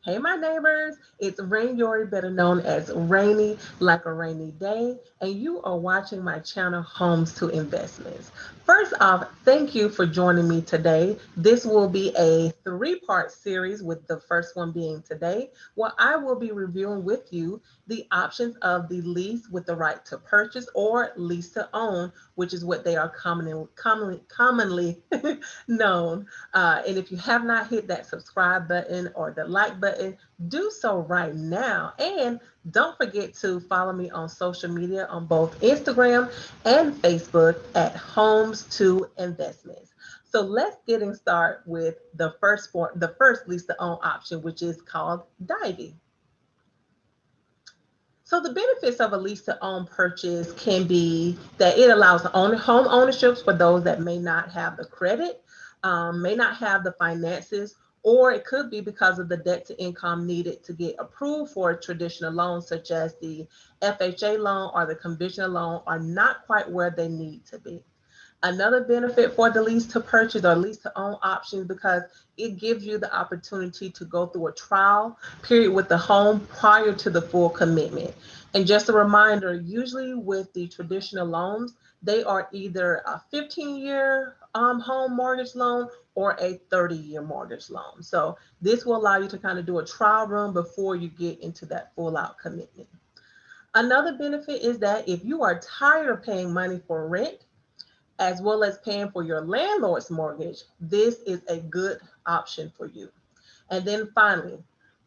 Hey, my neighbors, it's Rain Yori, better known as Rainy Like a Rainy Day, and you are watching my channel Homes to Investments. First off, thank you for joining me today. This will be a three-part series, with the first one being today, where I will be reviewing with you the options of the lease with the right to purchase or lease to own, which is what they are commonly known. And if you have not hit that subscribe button or the like button, do so right now. And don't forget to follow me on social media on both Instagram and Facebook at Homes to Investments. So let's get in start with the first lease to own option, which is called DIVVY. So the benefits of a lease to own purchase can be that it allows home ownerships for those that may not have the credit, may not have the finances, or it could be because of the debt to income needed to get approved for traditional loans, such as the FHA loan or the conventional loan, are not quite where they need to be. Another benefit for the lease to purchase or lease to own options, because it gives you the opportunity to go through a trial period with the home prior to the full commitment. And just a reminder, usually with the traditional loans, they are either a 15-year home mortgage loan or a 30-year mortgage loan. So this will allow you to kind of do a trial run before you get into that full out commitment. Another benefit is that if you are tired of paying money for rent, as well as paying for your landlord's mortgage, this is a good option for you. And then finally,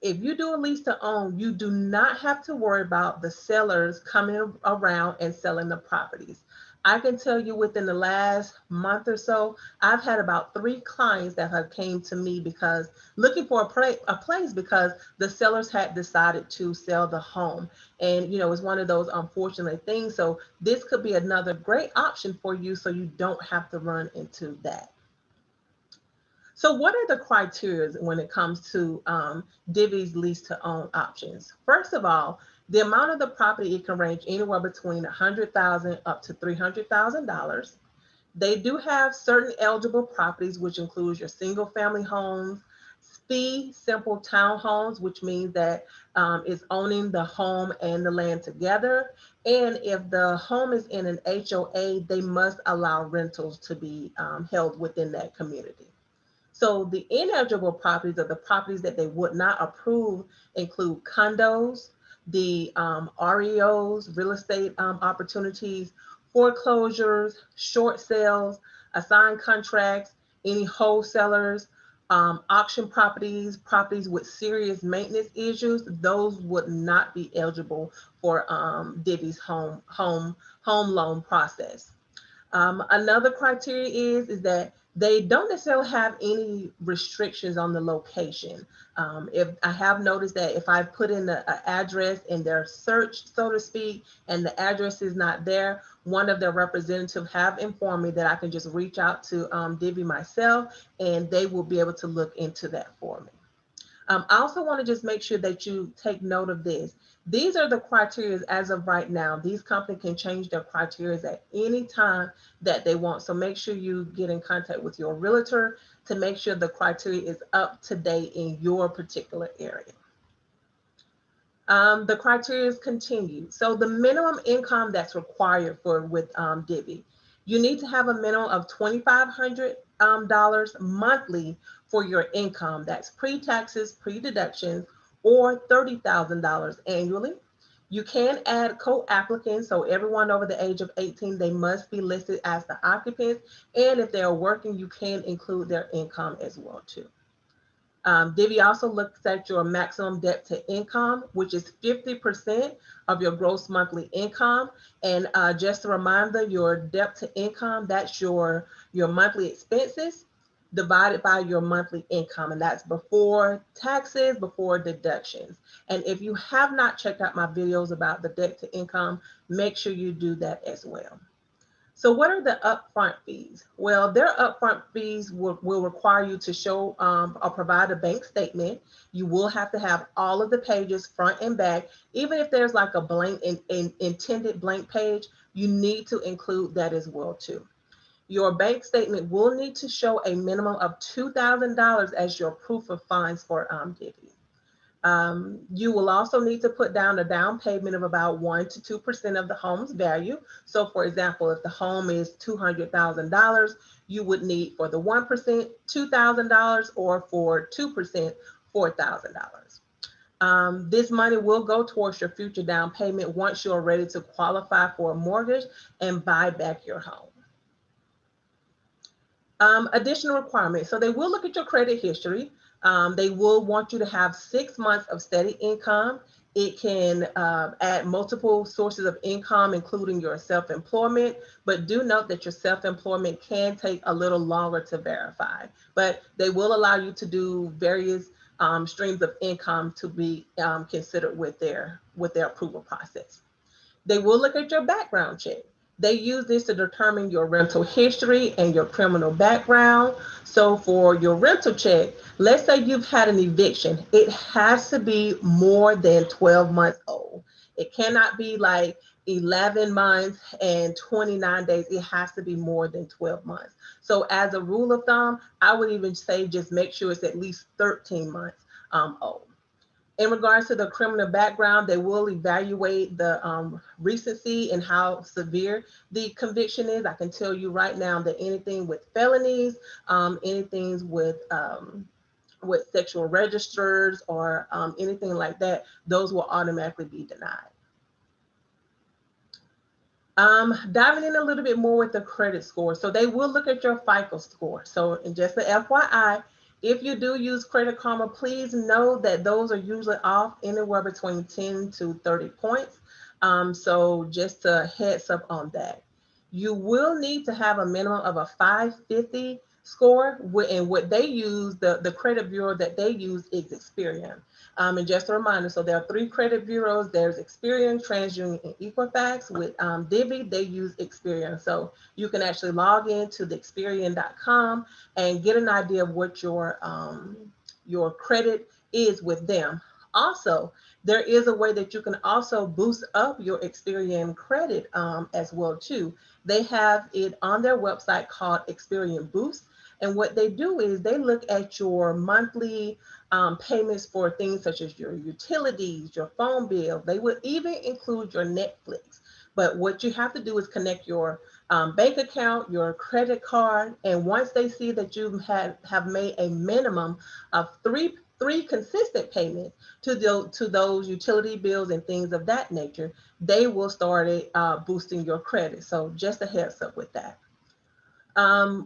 if you do a lease to own, you do not have to worry about the sellers coming around and selling the properties. I can tell you within the last month or so, I've had about three clients that have came to me because looking for a place because the sellers had decided to sell the home. And, it's one of those unfortunate things. So this could be another great option for you so you don't have to run into that. So, what are the criteria when it comes to Divvy's lease to own options? First of all, the amount of the property, it can range anywhere between $100,000 up to $300,000. They do have certain eligible properties, which includes your single family homes, fee simple townhomes, which means that it's owning the home and the land together. And if the home is in an HOA, they must allow rentals to be held within that community. So the ineligible properties, or the properties that they would not approve, include condos, the REOs, real estate opportunities, foreclosures, short sales, assigned contracts, any wholesalers, auction properties, properties with serious maintenance issues. Those would not be eligible for Divvy's home loan process. Another criteria is that they don't necessarily have any restrictions on the location. If I have noticed that if I put in the address in their search, so to speak, and the address is not there, one of their representatives have informed me that I can just reach out to Divvy myself, and they will be able to look into that for me. I also want to just make sure that you take note of this. These are the criteria as of right now. These companies can change their criteria at any time that they want. So make sure you get in contact with your realtor to make sure the criteria is up to date in your particular area. The criteria continue. So the minimum income that's required for with Divvy, you need to have a minimum of $2,500 monthly for your income. That's pre-taxes, pre-deductions, or $30,000 annually. You can add co-applicants, so everyone over the age of 18, they must be listed as the occupants. And if they are working, you can include their income as well too. Divvy also looks at your maximum debt to income, which is 50% of your gross monthly income. And just a reminder, your debt to income, that's your monthly expenses divided by your monthly income. And that's before taxes, before deductions. And if you have not checked out my videos about the debt to income, make sure you do that as well. So what are the upfront fees? Well, their upfront fees will require you to show or provide a bank statement. You will have to have all of the pages front and back. Even if there's like a blank intended blank page, you need to include that as well too. Your bank statement will need to show a minimum of $2,000 as your proof of funds for Divvy. You will also need to put down a down payment of about 1 to 2% of the home's value. So for example, if the home is $200,000, you would need for the 1%, $2,000, or for 2%, $4,000. This money will go towards your future down payment once you are ready to qualify for a mortgage and buy back your home. Additional requirements. So they will look at your credit history. They will want you to have 6 months of steady income. It can add multiple sources of income, including your self-employment, but do note that your self-employment can take a little longer to verify, but they will allow you to do various streams of income to be considered with their approval process. They will look at your background check. They use this to determine your rental history and your criminal background. So for your rental check, let's say you've had an eviction. It has to be more than 12 months old. It cannot be like 11 months and 29 days. It has to be more than 12 months. So as a rule of thumb, I would even say just make sure it's at least 13 months old. In regards to the criminal background, they will evaluate the recency and how severe the conviction is. I can tell you right now that anything with felonies, anything with sexual registers or anything like that, those will automatically be denied. Diving in a little bit more with the credit score. So they will look at your FICO score. So and just the FYI, if you do use Credit Karma, please know that those are usually off anywhere between 10 to 30 points. So just a heads up on that. You will need to have a minimum of a 550 score, and what they use, the credit bureau that they use is Experian. And just a reminder, so there are 3 credit bureaus. There's Experian, TransUnion, and Equifax. With DIVVY, they use Experian. So you can actually log into the Experian.com and get an idea of what your credit is with them. Also, there is a way that you can also boost up your Experian credit as well too. They have it on their website called Experian Boost. And what they do is they look at your monthly payments for things such as your utilities, your phone bill. They would even include your Netflix. But what you have to do is connect your bank account, your credit card, and once they see that you have made a minimum of three consistent payments to those utility bills and things of that nature, they will start boosting your credit. So just a heads up with that.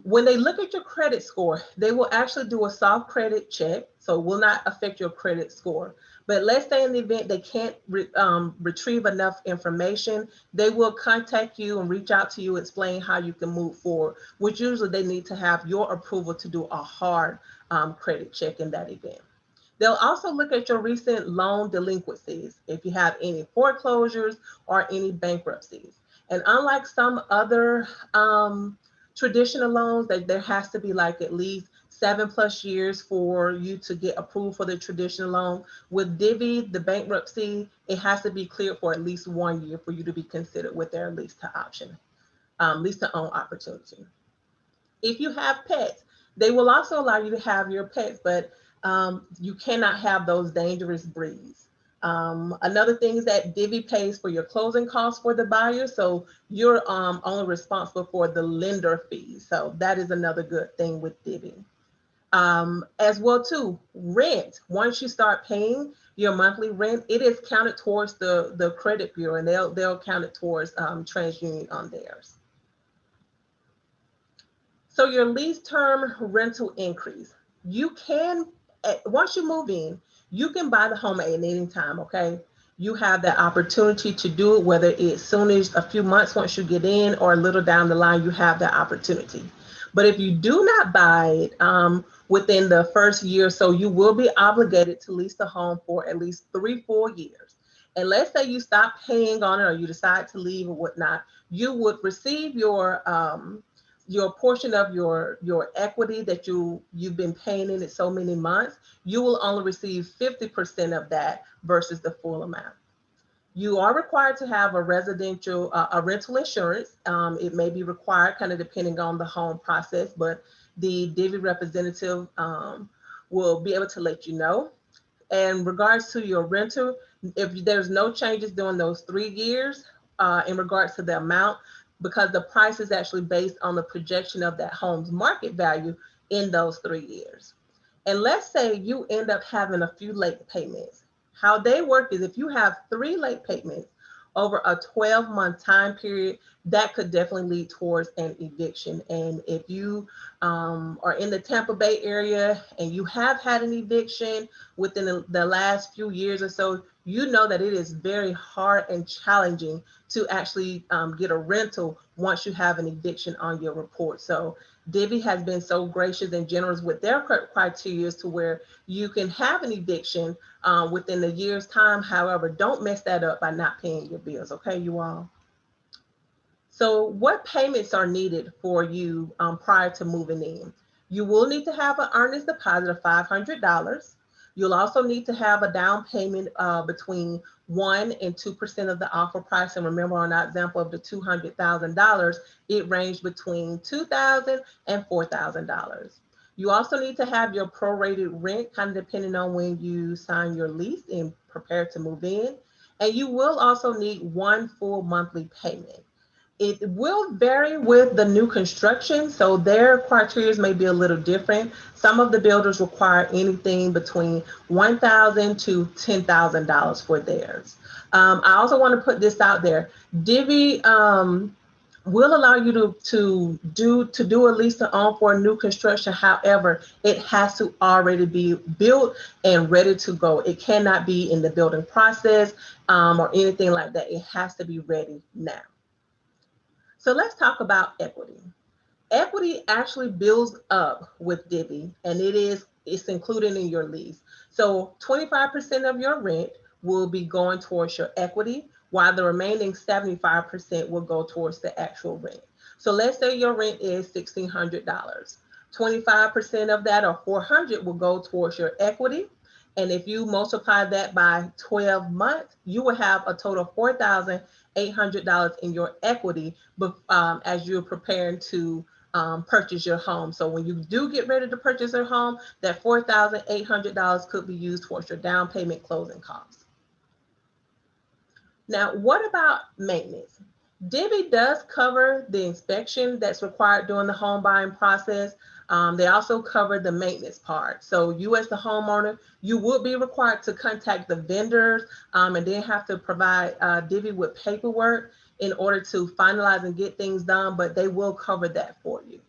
When they look at your credit score, they will actually do a soft credit check, so it will not affect your credit score. But let's say in the event they can't retrieve enough information, they will contact you and reach out to you, explain how you can move forward, which usually they need to have your approval to do a hard credit check in that event. They'll also look at your recent loan delinquencies, if you have any foreclosures or any bankruptcies. And unlike some other traditional loans, that there has to be like at least 7+ years for you to get approved for the traditional loan. With DIVVY, the bankruptcy, it has to be cleared for at least 1 year for you to be considered with their lease to own opportunity. If you have pets, they will also allow you to have your pets, but you cannot have those dangerous breeds. Another thing is that DIVVY pays for your closing costs for the buyer, so you're only responsible for the lender fees. So that is another good thing with DIVVY. As well too, rent. Once you start paying your monthly rent, it is counted towards the credit bureau, and they'll count it towards TransUnion on theirs. So your lease term rental increase. You can, once you move in, you can buy the home at any time, okay? You have that opportunity to do it, whether it's soon as a few months once you get in or a little down the line, you have that opportunity. But if you do not buy it within the first year or so, you will be obligated to lease the home for at least 3-4 years. And let's say you stop paying on it or you decide to leave or whatnot, you would receive your portion of your equity that you've been paying in it so many months. You will only receive 50% of that versus the full amount. You are required to have a rental insurance. It may be required kind of depending on the home process, but the DIVVY representative will be able to let you know. In regards to your rental, if there's no changes during those 3 years in regards to the amount, because the price is actually based on the projection of that home's market value in those 3 years. And let's say you end up having a few late payments. How they work is if you have 3 late payments over a 12-month time period, that could definitely lead towards an eviction. And if you are in the Tampa Bay area and you have had an eviction within the last few years or so, you know that it is very hard and challenging to actually get a rental once you have an eviction on your report. So DIVVY has been so gracious and generous with their criteria to where you can have an eviction within a year's time. However, don't mess that up by not paying your bills, okay, you all? So what payments are needed for you prior to moving in? You will need to have an earnest deposit of $500. You'll also need to have a down payment between 1 and 2% of the offer price. And remember, on our example of the $200,000, it ranged between $2,000 and $4,000. You also need to have your prorated rent, kind of depending on when you sign your lease and prepare to move in. And you will also need one full monthly payment. It will vary with the new construction, so their criteria may be a little different. Some of the builders require anything between $1,000 to $10,000 for theirs. I also want to put this out there. DIVVY will allow you to do a lease to own for new construction. However, it has to already be built and ready to go. It cannot be in the building process or anything like that. It has to be ready now. So let's talk about equity. Equity actually builds up with DIVVY, and it's included in your lease. So 25% of your rent will be going towards your equity, while the remaining 75% will go towards the actual rent. So let's say your rent is $1,600. 25% of that, or $400, will go towards your equity. And if you multiply that by 12 months, you will have a total of $4,800 in your equity as you're preparing to purchase your home. So when you do get ready to purchase your home, that $4,800 could be used towards your down payment closing costs. Now, what about maintenance? DIVVY does cover the inspection that's required during the home buying process. They also cover the maintenance part. So you as the homeowner, you would be required to contact the vendors and then have to provide DIVVY with paperwork in order to finalize and get things done, but they will cover that for you.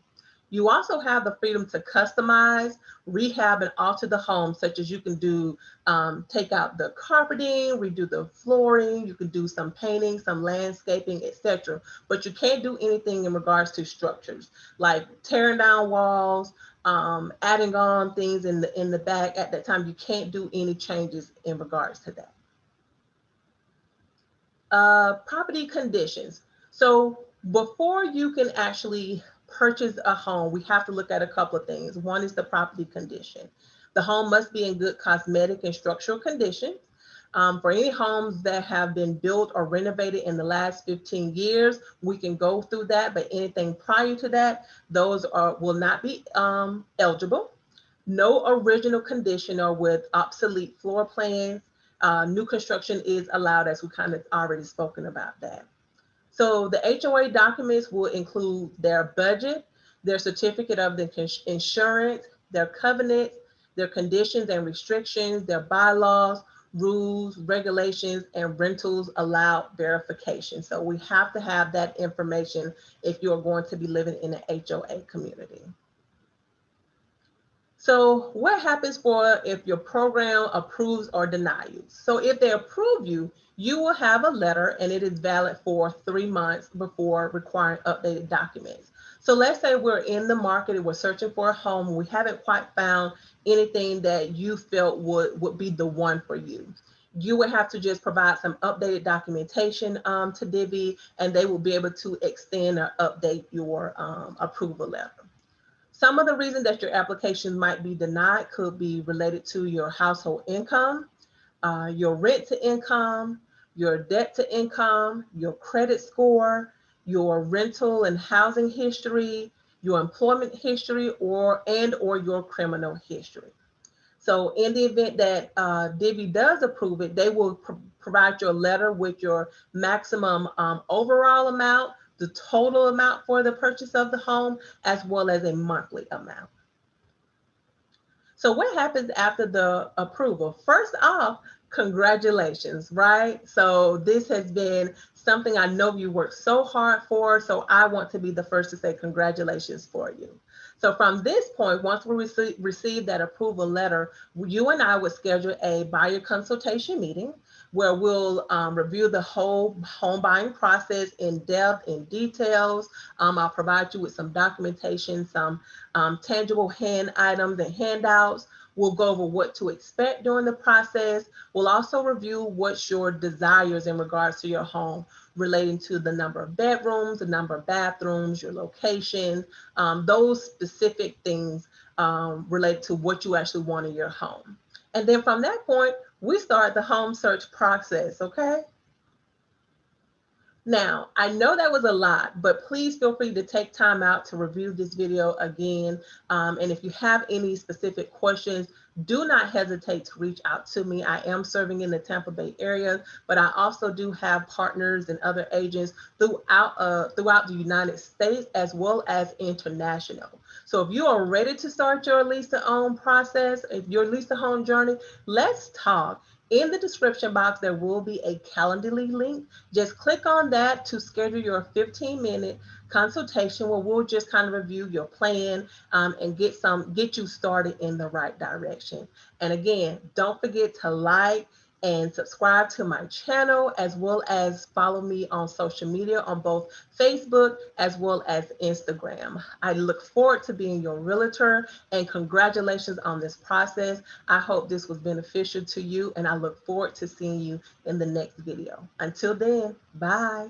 You also have the freedom to customize, rehab, and alter the home, such as you can do, take out the carpeting, redo the flooring, you can do some painting, some landscaping, etc. But you can't do anything in regards to structures, like tearing down walls, adding on things in the back. At that time, you can't do any changes in regards to that. Property conditions. So before you can actually purchase a home, we have to look at a couple of things. One is the property condition. The home must be in good cosmetic and structural condition. For any homes that have been built or renovated in the last 15 years, we can go through that, but anything prior to that, those will not be eligible. No original condition or with obsolete floor plans. New construction is allowed, as we kind of already spoken about that. So the HOA documents will include their budget, their certificate of the insurance, their covenants, their conditions and restrictions, their bylaws, rules, regulations, and rentals allowed verification. So we have to have that information if you're going to be living in an HOA community. So what happens if your program approves or denies you? So if they approve you, you will have a letter and it is valid for 3 months before requiring updated documents. So let's say we're in the market and we're searching for a home. We haven't quite found anything that you felt would be the one for you. You would have to just provide some updated documentation to DIVVY, and they will be able to extend or update your approval letter. Some of the reasons that your application might be denied could be related to your household income, your rent to income, your debt to income, your credit score, your rental and housing history, your employment history, or your criminal history. So in the event that DIVVY does approve it, they will provide you a letter with your maximum overall amount, the total amount for the purchase of the home, as well as a monthly amount. So what happens after the approval? First off, congratulations, right? So this has been something I know you worked so hard for, so I want to be the first to say congratulations for you. So from this point, once we receive that approval letter, you and I would schedule a buyer consultation meeting where we'll review the whole home buying process in depth, in details. I'll provide you with some documentation, some tangible hand items and handouts. We'll go over what to expect during the process. We'll also review what's your desires in regards to your home, relating to the number of bedrooms, the number of bathrooms, your location, those specific things related to what you actually want in your home. And then from that point, we start the home search process, okay? Now, I know that was a lot, but please feel free to take time out to review this video again. And if you have any specific questions, do not hesitate to reach out to me. I am serving in the Tampa Bay area, but I also do have partners and other agents throughout the United States as well as international. So if you are ready to start your lease to own process, if your lease to home journey, let's talk. In the description box, there will be a Calendly link. Just click on that to schedule your 15-minute consultation where we'll just kind of review your plan and get you started in the right direction. And again, don't forget to like and subscribe to my channel, as well as follow me on social media on both Facebook as well as Instagram. I look forward to being your realtor, and congratulations on this process. I hope this was beneficial to you, and I look forward to seeing you in the next video. Until then, bye.